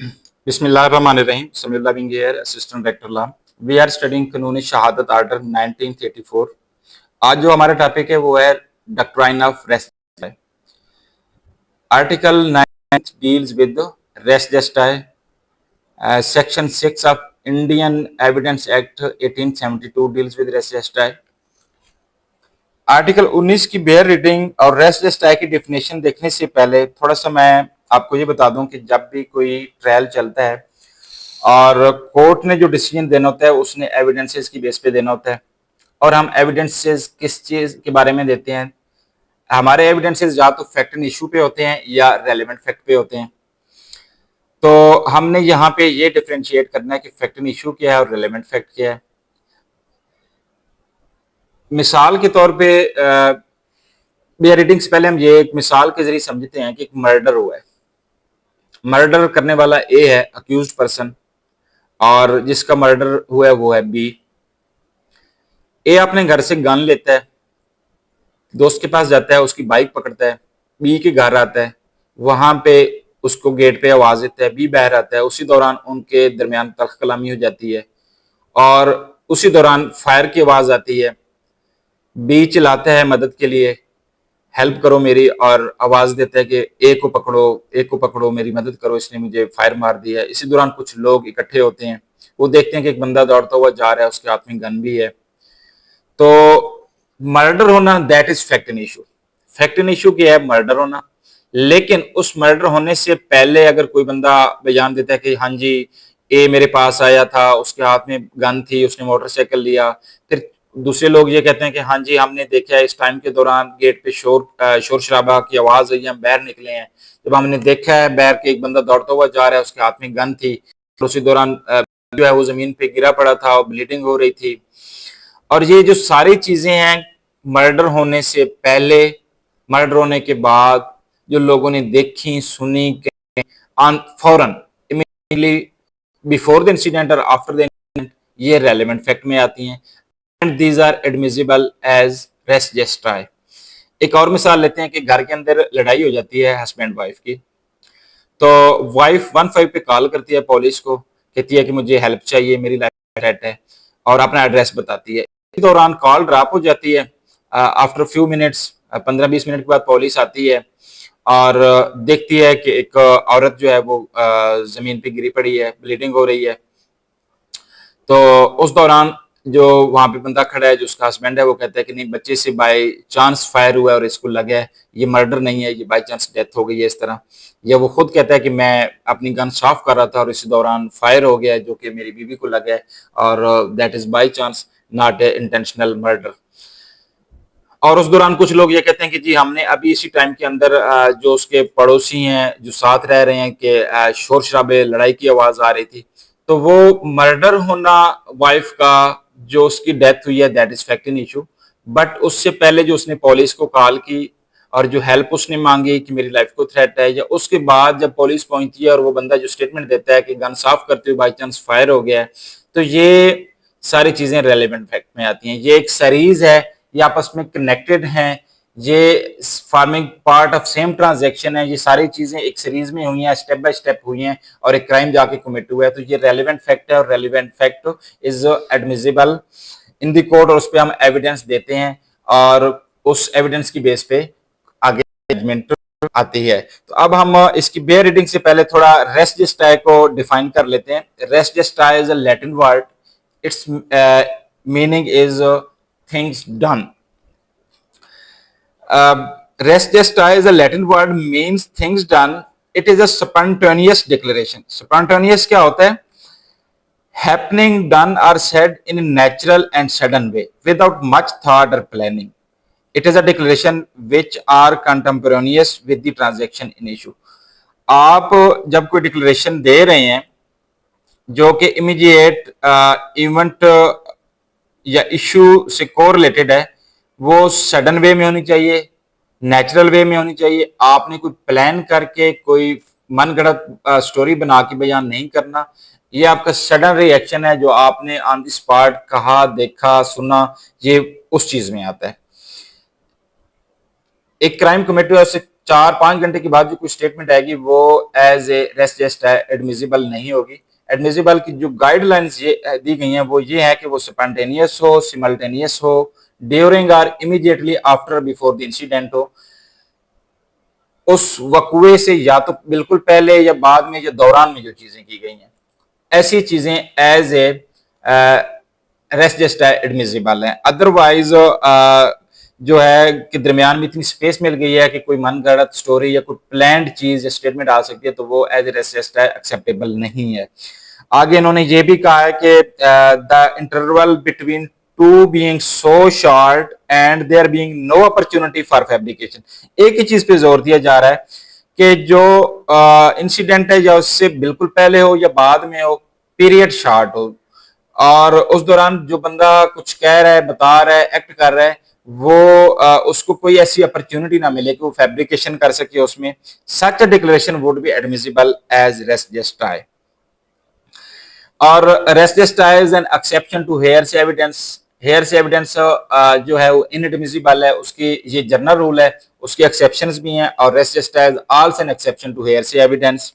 बिस्मिल्लाहिर्रहमानिर्रहीम। समीउल्लाह बिन गियर, assistant director law. We are studying कानूनी शहादत आर्डर 1984। आज जो हमारा टॉपिक है वो है doctrine of rest. Article 9 deals with rest justice. Section 6 of Indian evidence act 1872 deals with rest justice. Article 19 की बेयर रीडिंग और रेस्ट जस्टिस की डेफिनेशन देखने से पहले थोड़ा सा मैं आपको ये बता दूं कि जब भी कोई ट्रायल चलता है और कोर्ट ने जो डिसीजन देना होता है उसने एविडेंसेस की बेस पे देना होता है। और हम एविडेंसेस किस चीज के बारे में देते हैं? हमारे एविडेंसेस या तो फैक्ट एंड इशू पे होते हैं या रेलेवेंट फैक्ट पे होते हैं। तो हमने यहाँ पे ये डिफरेंशिएट करना है कि फैक्ट एंड इशू क्या है और रेलेवेंट फैक्ट क्या है। मिसाल के तौर पे बेयर रीडिंग से पहले हम ये एक मिसाल के जरिए समझते हैं कि एक मर्डर हुआ है। मर्डर करने वाला ए है, अक्यूज्ड पर्सन, और जिसका मर्डर हुआ है वो है बी। ए अपने घर से गन लेता है, दोस्त के पास जाता है, उसकी बाइक पकड़ता है, बी के घर आता है, वहां पे उसको गेट पे आवाज देता है, बी बाहर आता है। उसी दौरान उनके दरमियान तल्ख कलामी हो जाती है और उसी दौरान फायर की आवाज आती है। बी चिल्लाता है मदद के लिए, हेल्प करो मेरी, और आवाज देता है कि ए को पकड़ो, मेरी मदद करो, इसने मुझे फायर मार दिया है। इसी दौरान कुछ लोग इकट्ठे होते हैं, वो देखते हैं कि एक बंदा दौड़ता हुआ जा रहा है, उसके हाथ में गन भी है। तो मर्डर होना that is fact and issue. Fact and issue क्या है? मर्डर होना। लेकिन उस मर्डर होने से पहले अगर कोई बंदा बयान देता है कि हाँ जी ए मेरे पास आया था, उसके हाथ में गन थी, उसने मोटरसाइकिल लिया, फिर दूसरे लोग ये कहते हैं कि हाँ जी हमने देखा है इस टाइम के दौरान गेट पे शोर शराबा की आवाज आई, हम बाहर निकले हैं, जब हमने देखा है बाहर के एक बंदा दौड़ता हुआ जा रहा है, उसके हाथ में गन थी, उसी दौरान जो है वो जमीन पे गिरा पड़ा था और ब्लीडिंग हो रही थी। और ये जो सारी चीजें हैं मर्डर होने से पहले, मर्डर होने के बाद जो लोगों ने देखी सुनी, फौरन इमीडिएटली बिफोर द इंसिडेंट और आफ्टर द इंसिडेंट, ये रेलेवेंट फैक्ट में आती हैं and these are admissible as res gestae. एक और मिसाल लेते हैं कि घर के अंदर लड़ाई हो जाती है हस्बैंड वाइफ की। तो वाइफ 15 पे कॉल करती है पुलिस को, कहती है कि मुझे हेल्प चाहिए, मेरी लाइफ थ्रेट है, और अपना एड्रेस बताती है। इस दौरान कॉल ड्रॉप हो जाती है। आफ्टर फ्यू मिनट्स, 15-20 मिनट के बाद पुलिस आती है और देखती है कि एक औरत जो है वो जमीन पे गिरी पड़ी है, ब्लीडिंग हो रही है। तो उस दौरान जो वहां पे बंदा खड़ा है, जो उसका हस्बैंड है, वो कहता है कि नहीं, बच्चे से बाय चांस फायर हुआ है और इसको लगा है, ये मर्डर नहीं है, ये बाय चांस डेथ हो गई है इस तरह। या वो खुद कहता है कि मैं अपनी गन साफ कर रहा था और इसी दौरान फायर हो गया है जो कि मेरी बीवी को लगा है, और that is by chance, not a intentional murder. और उस दौरान कुछ लोग ये कहते हैं कि जी हमने अभी इसी टाइम के अंदर जो उसके पड़ोसी हैं जो साथ रह रहे हैं कि शोर शराबे, लड़ाई की आवाज आ रही थी। तो वो मर्डर होना वाइफ का, जो उसकी डेथ हुई है, that is fact in issue. But उससे पहले जो उसने पुलिस को कॉल की और जो हेल्प उसने मांगी कि मेरी लाइफ को थ्रेट है, या उसके बाद जब पुलिस पहुंचती है और वो बंदा जो स्टेटमेंट देता है कि गन साफ करते हुए बाई चांस फायर हो गया है, तो ये सारी चीजें रेलेवेंट फैक्ट में आती हैं। ये एक सीरीज है, ये आपस में कनेक्टेड हैं, ये farming part of same transaction है, ये सारी चीजें एक सीरीज में हुई हैं, स्टेप बाय स्टेप हुई हैं, और एक क्राइम जाके कमिट हुआ है। तो ये रेलेवेंट फैक्ट है और relevant fact is admissible in the court, और उस पर हम एविडेंस देते हैं और उस एविडेंस की बेस पे आगे जजमेंट आती है। तो अब हम इसकी बेयर रीडिंग से पहले थोड़ा रेस्ट जस्टिस को डिफाइन कर लेते हैं। Rest justice is a Latin word, its meaning is things done. Res gesta is a Latin word, means things done. It is a spontaneous declaration. Spontaneous क्या होता है? Happening, done or said in a natural and sudden way without much thought or planning. It is a declaration which are contemporaneous with the transaction in issue. आप जब कोई declaration दे रहे हैं जो कि इमीडिएट इवेंट या इशू से correlated है, वो सडन वे में होनी चाहिए, नेचुरल वे में होनी चाहिए। आपने कोई प्लान करके कोई मनगढ़ंत स्टोरी बना के बयान नहीं करना। ये आपका सडन रिएक्शन है जो आपने ऑन द स्पॉट कहा, देखा, सुना, ये उस चीज में आता है। एक क्राइम कमिट हुआ, उससे 4-5 घंटे के बाद जो कोई स्टेटमेंट आएगी वो as a res gestae admissible नहीं होगी। एडमिसिबल की जो गाइडलाइंस ये दी गई हैं वो ये है कि वो स्पॉन्टेनियस हो, सिमल्टेनियस हो, ड्यूरिंग और immediately after before the incident हो, उस वकूए से या तो बिल्कुल पहले या बाद में या दौरान में जो चीजें की गई हैं, ऐसी चीजें as a res gestae admissible है। अदरवाइज जो है कि दरमियान में इतनी स्पेस मिल गई है कि कोई मन गढ़ंत स्टोरी या कोई प्लान्ड चीज या स्टेटमेंट आ सकती है, तो वो as a res gestae acceptable नहीं है। आगे इन्होंने ये भी कहा है कि the interval between two being so short and there being no opportunity for fabrication. एक ही चीज पे जोर दिया जा रहा है कि जो इंसिडेंट है या उससे बिल्कुल पहले हो या बाद में हो, पीरियड शॉर्ट हो, और उस दौरान जो बंदा कुछ कह रहा है, बता रहा है, एक्ट कर रहा है, वो उसको कोई ऐसी अपॉर्चुनिटी ना मिले कि वो फैब्रिकेशन कर सके उसमें। Such a declaration would be admissible as res gestae. और res gestae is an exception to hearsay evidence. Hearsay evidence जो है वो इनएडमिसिबल है, उसकी ये जनरल रूल है, उसके एक्सेप्शंस भी हैं, और res gestae is also an exception to hearsay evidence.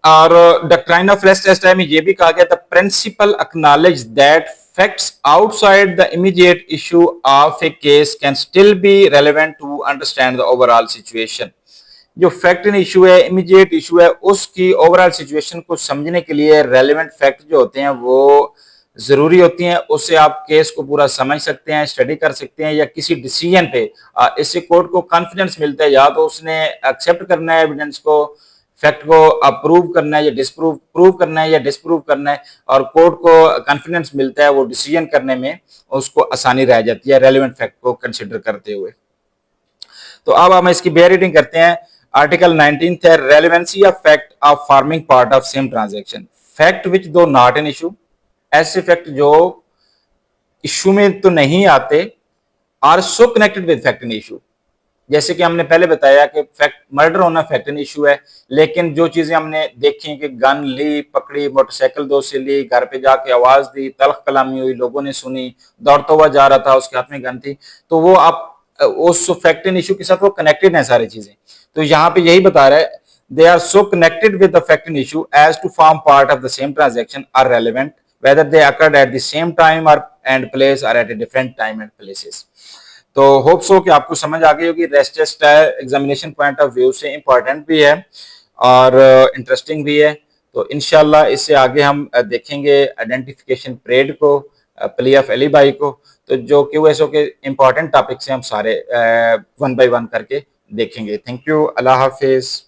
और डॉक्ट्राइन ऑफ रेस्ट जस्टिफाई में ये भी कहा गया था, principle acknowledge that facts outside the immediate issue of a case can still be relevant to understand the overall situation. जो fact in issue है, immediate issue है, उसकी ओवरऑल सिचुएशन को समझने के लिए रेलेवेंट फैक्ट जो होते हैं वो जरूरी होती हैं। उससे आप केस को पूरा समझ सकते हैं, स्टडी कर सकते हैं, या किसी डिसीजन पे इससे कोर्ट को कॉन्फिडेंस मिलता है, या तो उसने एक्सेप्ट करना है एविडेंस को, फैक्ट को अप्रूव करना है या डिसप्रूव, प्रूव करना है या डिसप्रूव करना है, और कोर्ट को कॉन्फिडेंस मिलता है वो डिसीजन करने में, उसको आसानी रह जाती है रेलेवेंट फैक्ट को कंसिडर करते हुए। तो अब हम इसकी बेयर रीडिंग करते हैं। आर्टिकल 19 है, relevancy of fact of forming part of same transaction. Fact which though not in issue, ऐसे फैक्ट जो इशू में तो नहीं आते, are so connected with fact in issue. जैसे कि हमने पहले बताया कि फैक्ट मर्डर होना फैक्ट इन इशू है, लेकिन जो चीजें हमने देखी कि गन ली, पकड़ी, मोटरसाइकिल दो से ली, घर पे जाके आवाज दी, तल्ख कलामी हुई, लोगों ने सुनी, दौड़ता हुआ जा रहा था, उसके हाथ में गन थी, तो वो आप उस फैक्ट इन इशू के साथ वो कनेक्टेड है सारी चीजें। तो यहाँ पे यही बता रहा है, they are so connected with the fact in issue as to form part of the same transaction are relevant whether they occurred at the same time or and place or at a different time and places। तो hope so कि आपको समझ आ गई होगी। Res gestae examination point of view से important भी है और इंटरेस्टिंग भी है। तो इंशाल्लाह इससे आगे हम देखेंगे आइडेंटिफिकेशन परेड को, प्ले ऑफ एलिबाई को, तो जो QSO के इंपॉर्टेंट टॉपिक्स हैं हम सारे वन बाय वन करके देखेंगे। Thank you, Allah Hafiz.